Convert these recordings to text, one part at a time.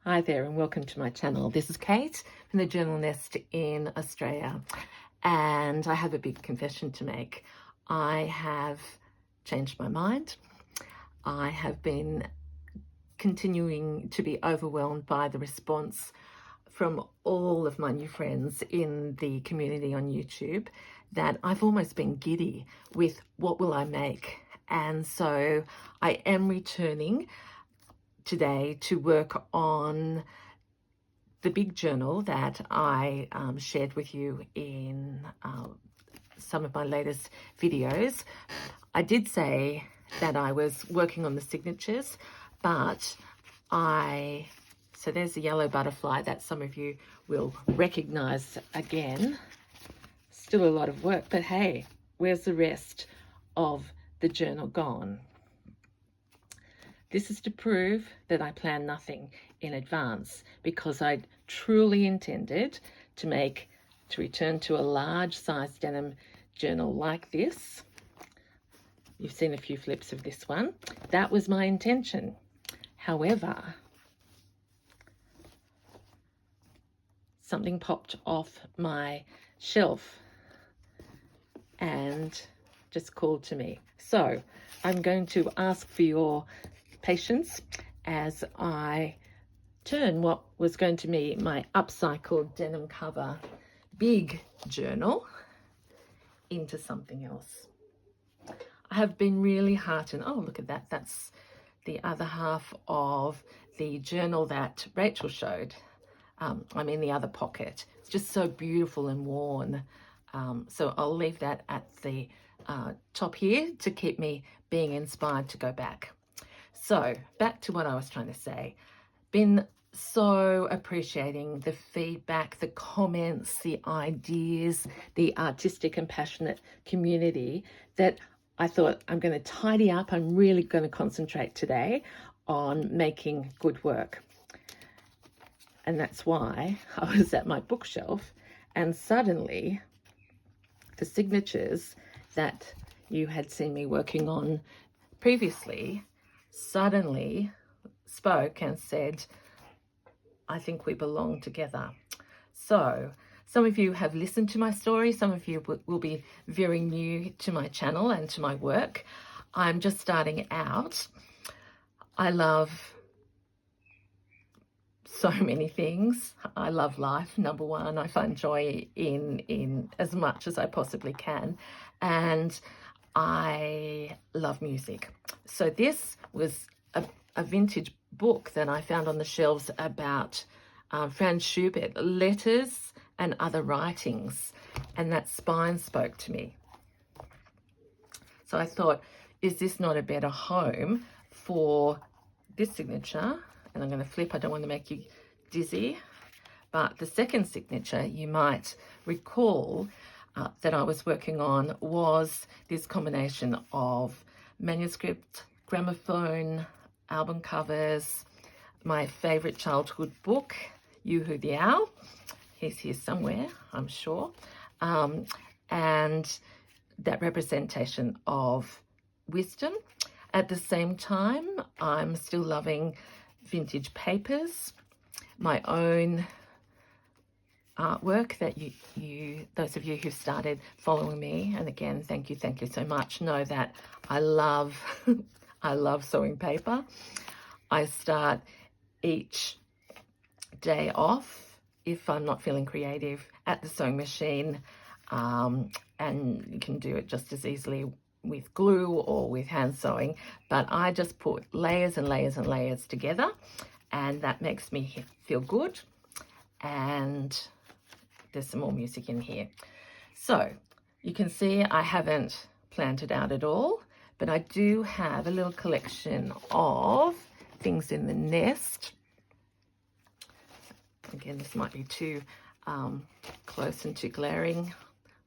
Hi there and welcome to my channel. This is Kate from the Journal Nest in Australia, and I have a big confession to make. I have changed my mind. I have been continuing to be overwhelmed by the response from all of my new friends in the community on YouTube that I've almost been giddy with what will I make. And so I am returning today to work on the big journal that I shared with you in some of my latest videos. I did say that I was working on the signatures, but so there's the yellow butterfly that some of you will recognize again. Still a lot of work, but hey, where's the rest of the journal gone? This is to prove that I plan nothing in advance, because I truly intended to return to a large size denim journal like this. You've seen a few flips of this one. That was my intention. However, something popped off my shelf and just called to me. So I'm going to ask for your patience as I turn what was going to be my upcycled denim cover big journal into something else. I have been really heartened. Oh, look at that. That's the other half of the journal that Rachel showed. The other pocket. It's just so beautiful and worn. So I'll leave that at the top here to keep me being inspired to go back. So back to what I was trying to say. Been so appreciating the feedback, the comments, the ideas, the artistic and passionate community that I thought I'm going to tidy up. I'm really going to concentrate today on making good work. And that's why I was at my bookshelf and suddenly the signatures that you had seen me working on previously suddenly spoke and said, I think we belong together. So some of you have listened to my story. Some of you will be very new to my channel and to my work. I'm just starting out. I love so many things. I love life, number one. I find joy in as much as I possibly can. And I love music. So this was a vintage book that I found on the shelves about Franz Schubert, letters and other writings. And that spine spoke to me. So I thought, is this not a better home for this signature? And I'm going to flip. I don't want to make you dizzy. But the second signature, you might recall, that I was working on was this combination of manuscript, gramophone, album covers, my favorite childhood book, Yoo-Hoo the Owl. He's here somewhere, I'm sure. And that representation of wisdom. At the same time, I'm still loving vintage papers, my own artwork that those of you who've started following me, and again, thank you so much, know that I love I love sewing paper. I start each day off, if I'm not feeling creative, at the sewing machine, and you can do it just as easily with glue or with hand sewing, but I just put layers and layers and layers together, and that makes me feel good. And there's some more music in here. So you can see I haven't planned it out at all, but I do have a little collection of things in the nest. Again, this might be too close and too glaring.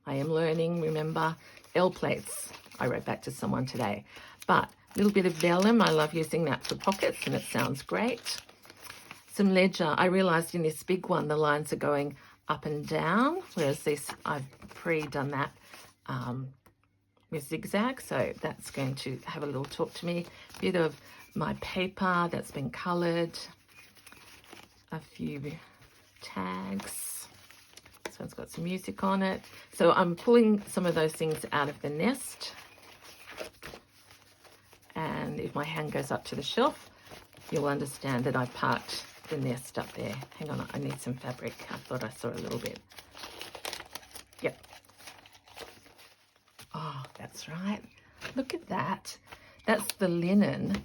I am learning, remember, L plates. I wrote back to someone today. But a little bit of vellum, I love using that for pockets and it sounds great. Some ledger. I realized in this big one the lines are going up and down, whereas this, I've pre-done that with zigzag, so that's going to have a little talk to me. A bit of my paper that's been colored. a few tags. This one's got some music on it. So I'm pulling some of those things out of the nest. And if my hand goes up to the shelf, you'll understand that I parked the nest up there. Hang on, I need some fabric. I thought I saw a little bit. Yep. Oh, that's right. Look at that. That's the linen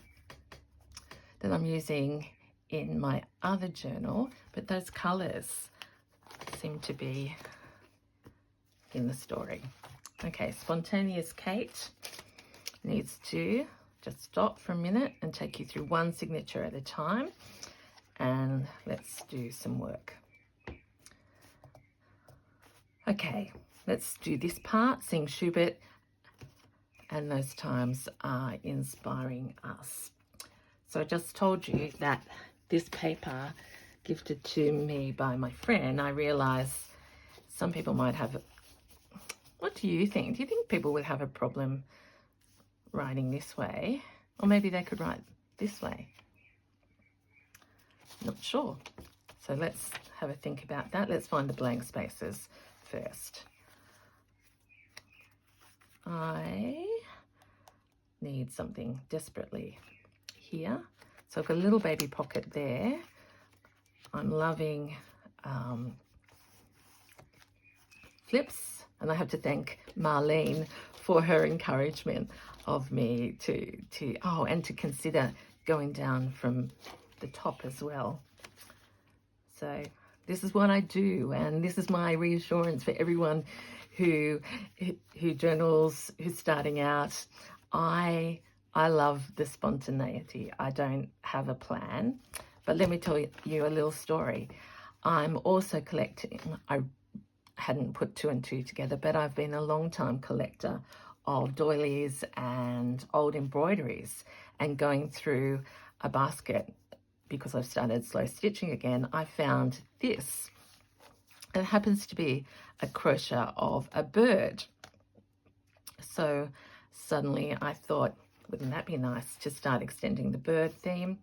that I'm using in my other journal, but those colours seem to be in the story. Okay, Spontaneous Kate needs to just stop for a minute and take you through one signature at a time, and let's do some work. Okay, let's do this part, sing Schubert, and those times are inspiring us. So I just told you that this paper gifted to me by my friend, I realised some people might have, what do you think? Do you think people would have a problem writing this way? Or maybe they could write this way? Not sure. So let's have a think about that. Let's find the blank spaces first. I need something desperately here. So I've got a little baby pocket there. I'm loving flips, and I have to thank Marlene for her encouragement of me to consider going down from the top as well. So this is what I do, and this is my reassurance for everyone who journals, who's starting out. I love the spontaneity. I don't have a plan, but let me tell you a little story. I'm also collecting, I hadn't put two and two together, but I've been a long time collector of doilies and old embroideries, and going through a basket because I've started slow stitching again, I found this. It happens to be a crochet of a bird. So suddenly I thought, wouldn't that be nice to start extending the bird theme?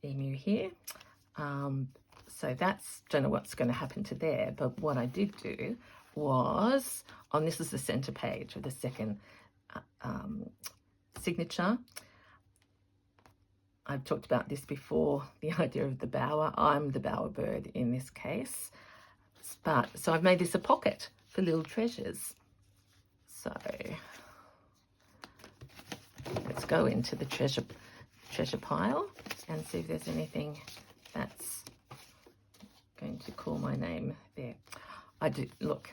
Emu here. So that's, don't know what's going to happen to there, but what I did do was, this is the center page of the second signature. I've talked about this before, the idea of the bower. I'm the bower bird in this case. So I've made this a pocket for little treasures. So let's go into the treasure pile and see if there's anything that's going to call my name there. I do, look,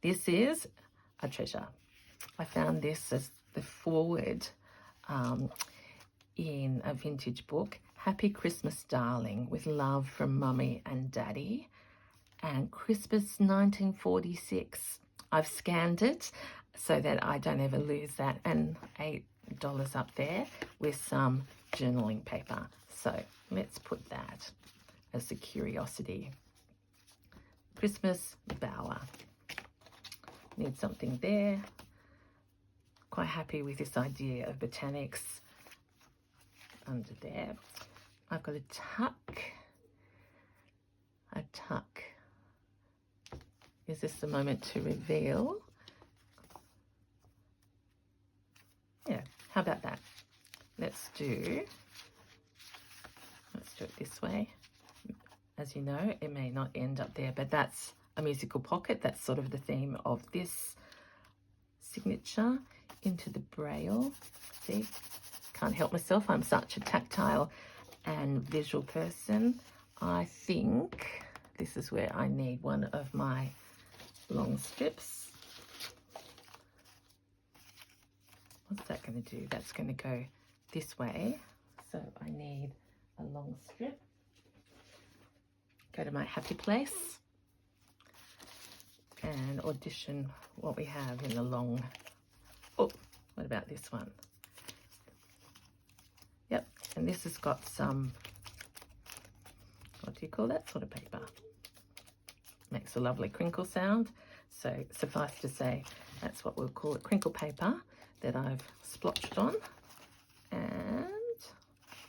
this is a treasure. I found this as the forward in a vintage book, Happy Christmas Darling, with love from Mummy and Daddy, and Christmas 1946. I've scanned it so that I don't ever lose that, and $8 up there with some journaling paper. So let's put that as a curiosity. Christmas bower. Need something there. Quite happy with this idea of botanics under there. I've got a tuck. Is this the moment to reveal? Yeah, how about that? Let's do it this way. As you know, it may not end up there, but that's a musical pocket. That's sort of the theme of this signature. Into the braille. See, can't help myself. I'm such a tactile and visual person. I think this is where I need one of my long strips. What's that going to do? That's going to go this way. So I need a long strip. Go to my happy place and audition what we have in the long. Oh, what about this one? Yep, and this has got some, what do you call that sort of paper? Makes a lovely crinkle sound. So suffice to say, that's what we'll call it, crinkle paper that I've splotched on. And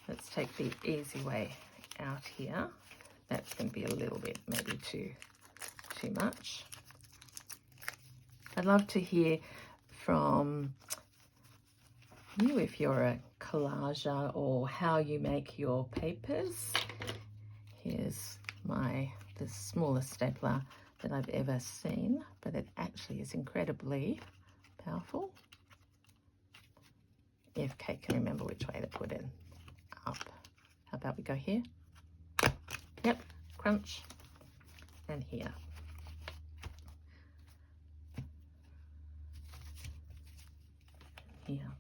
let's take the easy way out here. That's going to be a little bit maybe too much. I'd love to hear from you if you're a collager or how you make your papers. Here's the smallest stapler that I've ever seen, but it actually is incredibly powerful. If Kate can remember which way to put it up. How about we go here? Yep, crunch. And here. Here.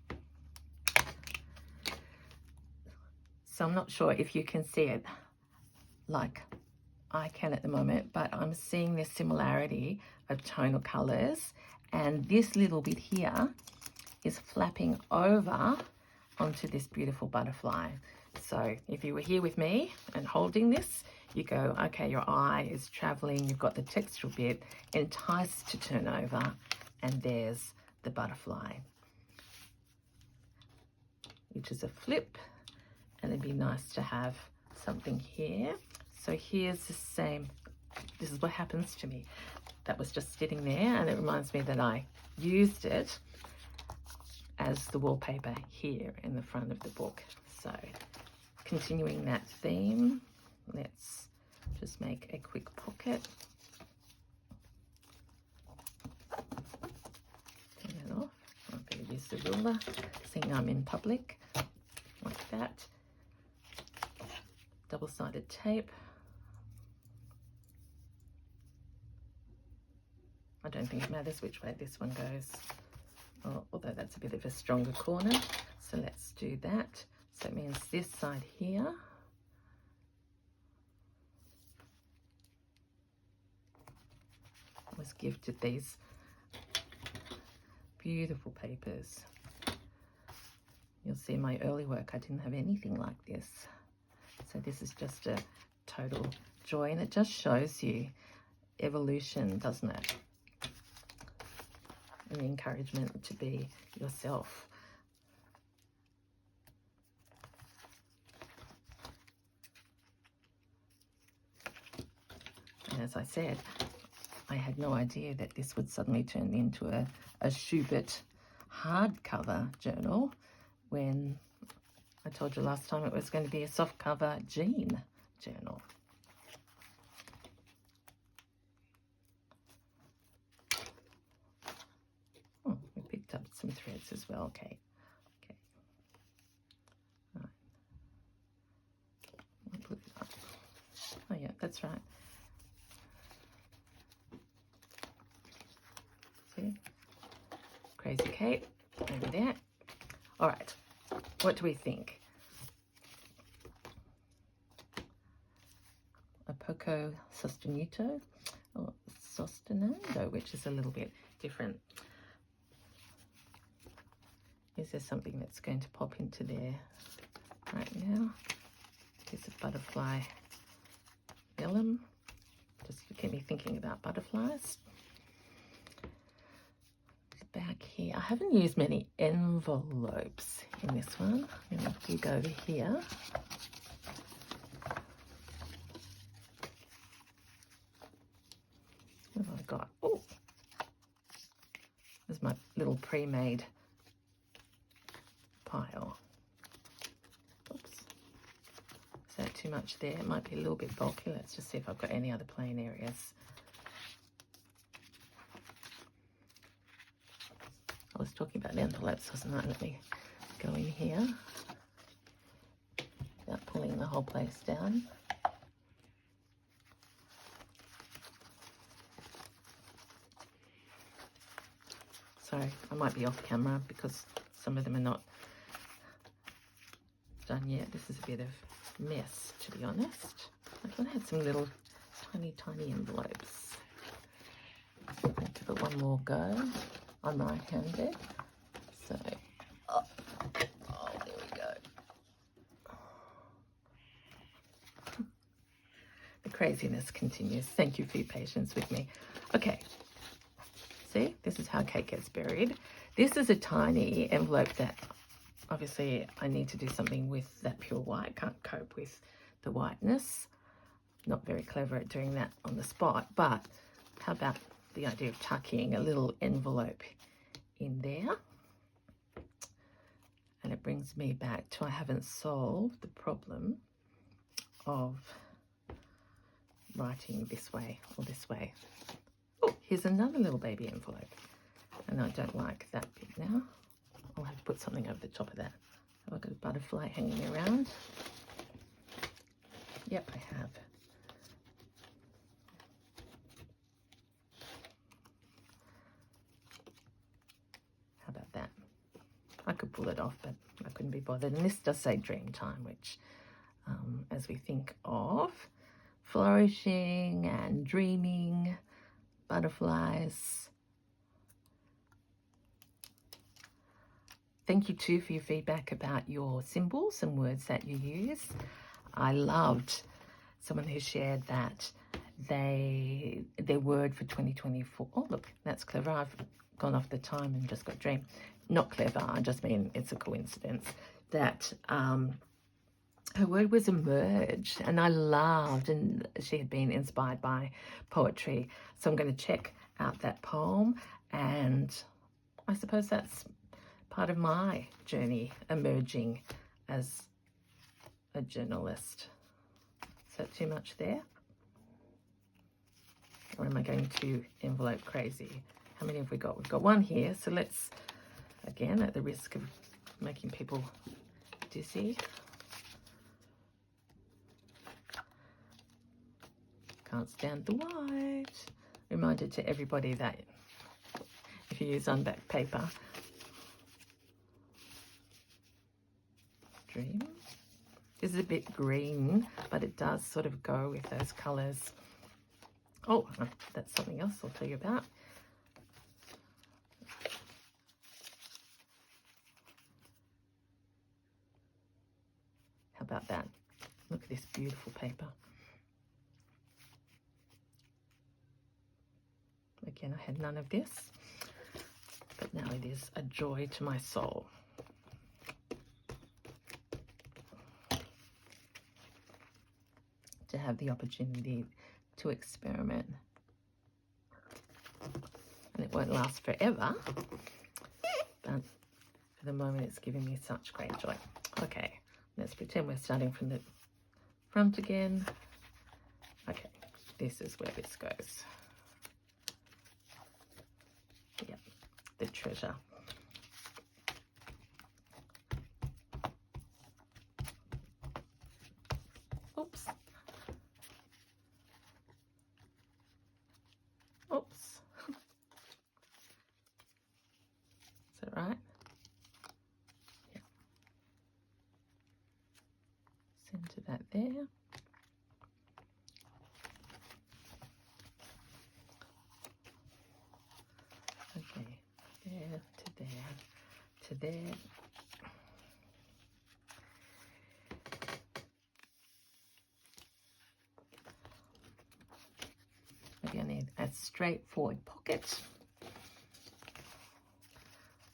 So I'm not sure if you can see it like I can at the moment, but I'm seeing this similarity of tonal colors, and this little bit here is flapping over onto this beautiful butterfly. So if you were here with me and holding this, you go, okay, your eye is traveling, you've got the textural bit enticed to turn over, and there's the butterfly, which is a flip, and it'd be nice to have something here. So here's the same, this is what happens to me. That was just sitting there, and it reminds me that I used it as the wallpaper here in the front of the book. So continuing that theme, let's just make a quick pocket. Turn that off. I'm going to use the ruler, seeing I'm in public, like that. Double-sided tape. I don't think it matters which way this one goes, although that's a bit of a stronger corner. So let's do that. So it means this side here. I was gifted these beautiful papers. You'll see in my early work I didn't have anything like this. So this is just a total joy, and it just shows you evolution, doesn't it? And the encouragement to be yourself. And as I said, I had no idea that this would suddenly turn into a Schubert hardcover journal when I told you last time it was going to be a softcover Jean journal. Oh, we picked up some threads as well. Okay. Right. I'll put it up. Oh yeah, that's right. See? Crazy Kate over there. All right. What do we think? A poco sostenuto or sostenuto, which is a little bit different. Is there something that's going to pop into there right now? Here's a butterfly vellum, just to keep me thinking about butterflies. Back here, I haven't used many envelopes in this one. I'm going to dig over here. What have I got? Oh, there's my little pre-made pile. Oops. Is that too much there? It might be a little bit bulky. Let's just see if I've got any other plain areas. I was talking about envelopes, wasn't I? Let me go in here without pulling the whole place down. Sorry, I might be off camera because some of them are not done yet. This is a bit of mess, to be honest. I thought I had some little tiny envelopes. I'll give it one more go. I'm right-handed, so oh, there we go. The craziness continues. Thank you for your patience with me. Okay, see, this is how cake gets buried. This is a tiny envelope that obviously I need to do something with that pure white. Can't cope with the whiteness. Not very clever at doing that on the spot, but how about the idea of tucking a little envelope in there? And it brings me back to I haven't solved the problem of writing this way or this way. Oh, here's another little baby envelope. And I don't like that bit now. I'll have to put something over the top of that. Have I got a butterfly hanging around? Yep, I have. How about that? I could pull it off, but I couldn't be bothered. And this does say dream time, which as we think of flourishing and dreaming, butterflies. Thank you too for your feedback about your symbols and words that you use. I loved someone who shared that their word for 2024. Oh, look, that's clever. I've gone off the time and just got dream. Not clever, I just mean it's a coincidence that her word was emerge, and I loved, and she had been inspired by poetry. So I'm going to check out that poem, and I suppose that's part of my journey emerging as a journalist. Is that too much there? Or am I going to envelope crazy? How many have we got? We've got one here, so let's, again, at the risk of making people dizzy. Can't stand the white. Reminder to everybody that if you use unbacked paper, dream. This is a bit green, but it does sort of go with those colours. Oh, that's something else I'll tell you about. How about that? Look at this beautiful paper. Again, I had none of this, but now it is a joy to my soul. To have the opportunity to experiment. And it won't last forever, but for the moment it's giving me such great joy. Okay, let's pretend we're starting from the front again. Okay, this is where this goes. Yep, the treasure. Oops. Oops. Is that right? Yeah. Center that there. Okay, there to there to there. Maybe I need a straightforward pocket.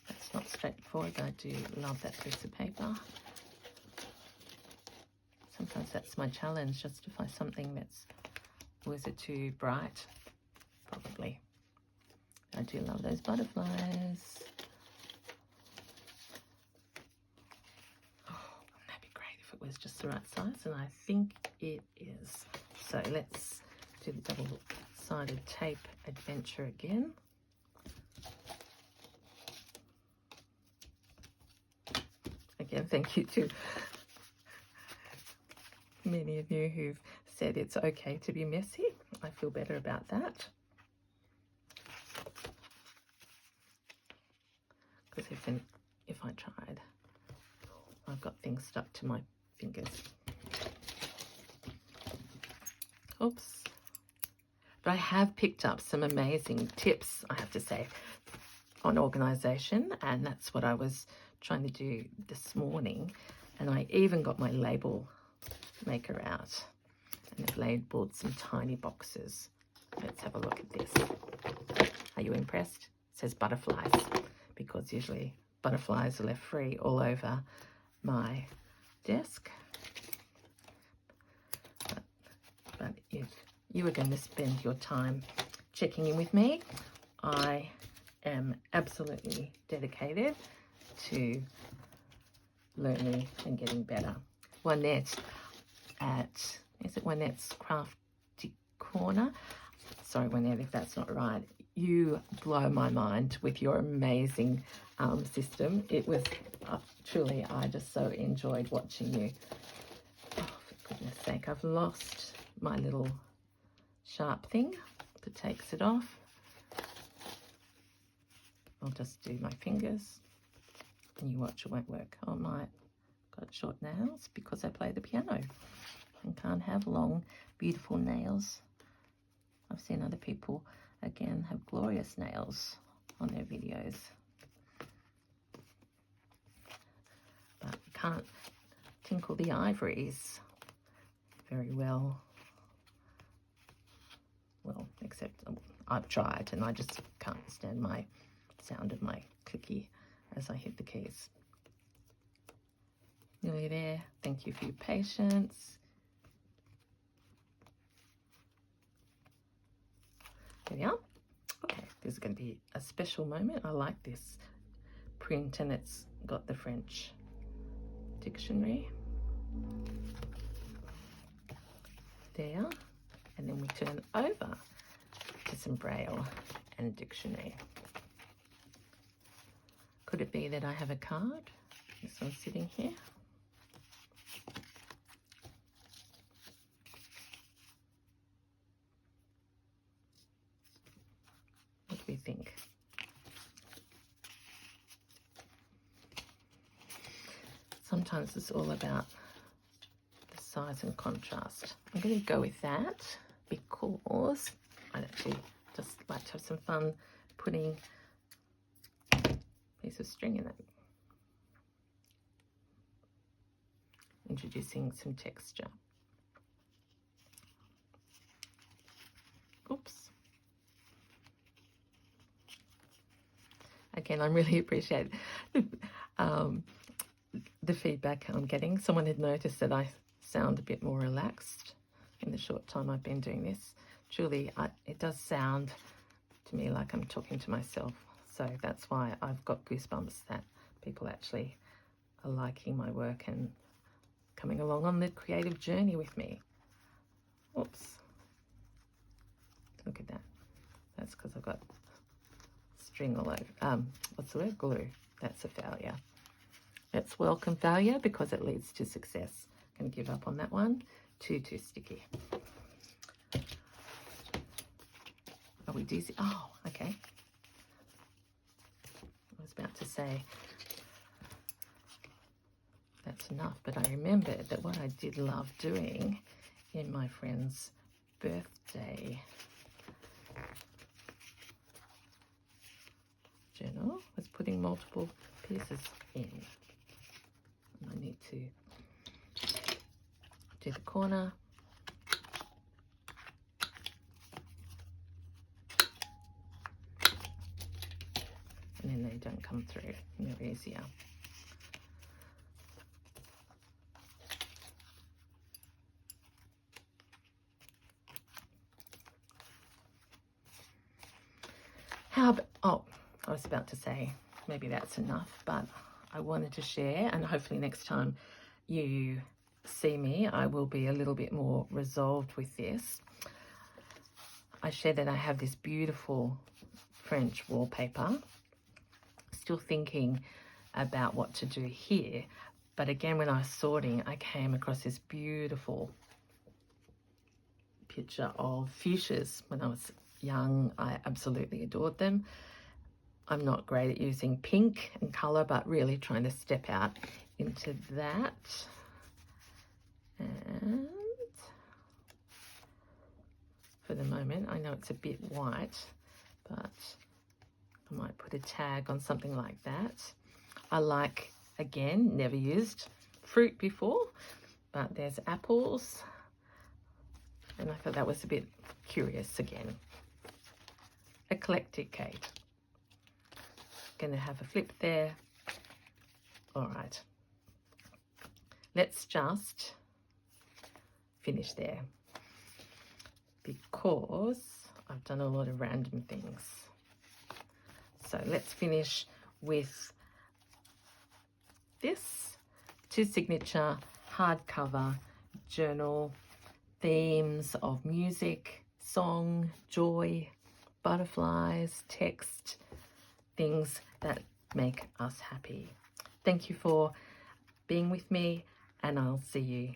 That's not straightforward, but I do love that piece of paper. Sometimes that's my challenge, just to find something that's, or is it too bright? Probably. I do love those butterflies. Oh, wouldn't that be great if it was just the right size? And I think it is. So let's do the double-sided tape adventure again. Again, thank you to many of you who've said it's okay to be messy. I feel better about that. Because if I tried, I've got things stuck to my fingers. Oops. But I have picked up some amazing tips, I have to say, on organisation, and that's what I was trying to do this morning. And I even got my label maker out, and I've labelled some tiny boxes. Let's have a look at this. Are you impressed? It says butterflies, because usually butterflies are left free all over my desk. you are going to spend your time checking in with me. I am absolutely dedicated to learning and getting better. Juanette at, is it Juanette's Crafty Corner? Sorry, Juanette, if that's not right. You blow my mind with your amazing system. It was truly, I just so enjoyed watching you. Oh, for goodness sake, I've lost my little sharp thing that takes it off. I'll just do my fingers and you watch, it won't work. I might got short nails because I play the piano and can't have long, beautiful nails. I've seen other people, again, have glorious nails on their videos. But you can't tinkle the ivories very well. Well, except I've tried and I just can't stand my sound of my clicky as I hit the keys. Nearly there. Thank you for your patience. There we are. Okay, this is going to be a special moment. I like this print and it's got the French dictionary there, and then we turn over to some Braille and dictionary. Could it be that I have a card? This one's sitting here. What do we think? Sometimes it's all about the size and contrast. I'm going to go with that because I'd actually just like to have some fun putting a piece of string in it. Introducing some texture. Oops. Again, I really appreciate the feedback I'm getting. Someone had noticed that I sound a bit more relaxed in the short time I've been doing this. Truly, it does sound to me like I'm talking to myself. So that's why I've got goosebumps that people actually are liking my work and coming along on the creative journey with me. Oops. Look at that. That's because I've got string all over. What's the word? Glue. That's a failure. Let's welcome failure because it leads to success. Going to give up on that one. Too sticky. Are we dizzy? Oh, okay. I was about to say that's enough, but I remembered that what I did love doing in my friend's birthday journal was putting multiple pieces in. And I need to do the corner. And then they don't come through, and they're easier. Oh, I was about to say, maybe that's enough, but I wanted to share, and hopefully next time you see me, I will be a little bit more resolved with this. I shared that I have this beautiful French wallpaper. Still thinking about what to do here, but again, when I was sorting, I came across this beautiful picture of fuchsias. When I was young, I absolutely adored them. I'm not great at using pink and colour, but really trying to step out into that. And for the moment, I know it's a bit white, but I might put a tag on something like that. I like, again, never used fruit before, but there's apples. And I thought that was a bit curious again. Eclectic, Kate. Going to have a flip there. All right. Let's just finish there. because I've done a lot of random things. So let's finish with this 2 signature hardcover journal, themes of music, song, joy, butterflies, text, things that make us happy. Thank you for being with me, and I'll see you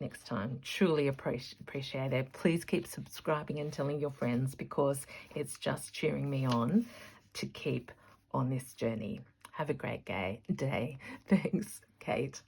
next time. Truly appreciate it. Please keep subscribing and telling your friends, because it's just cheering me on to keep on this journey. Have a great day. Thanks, Kate.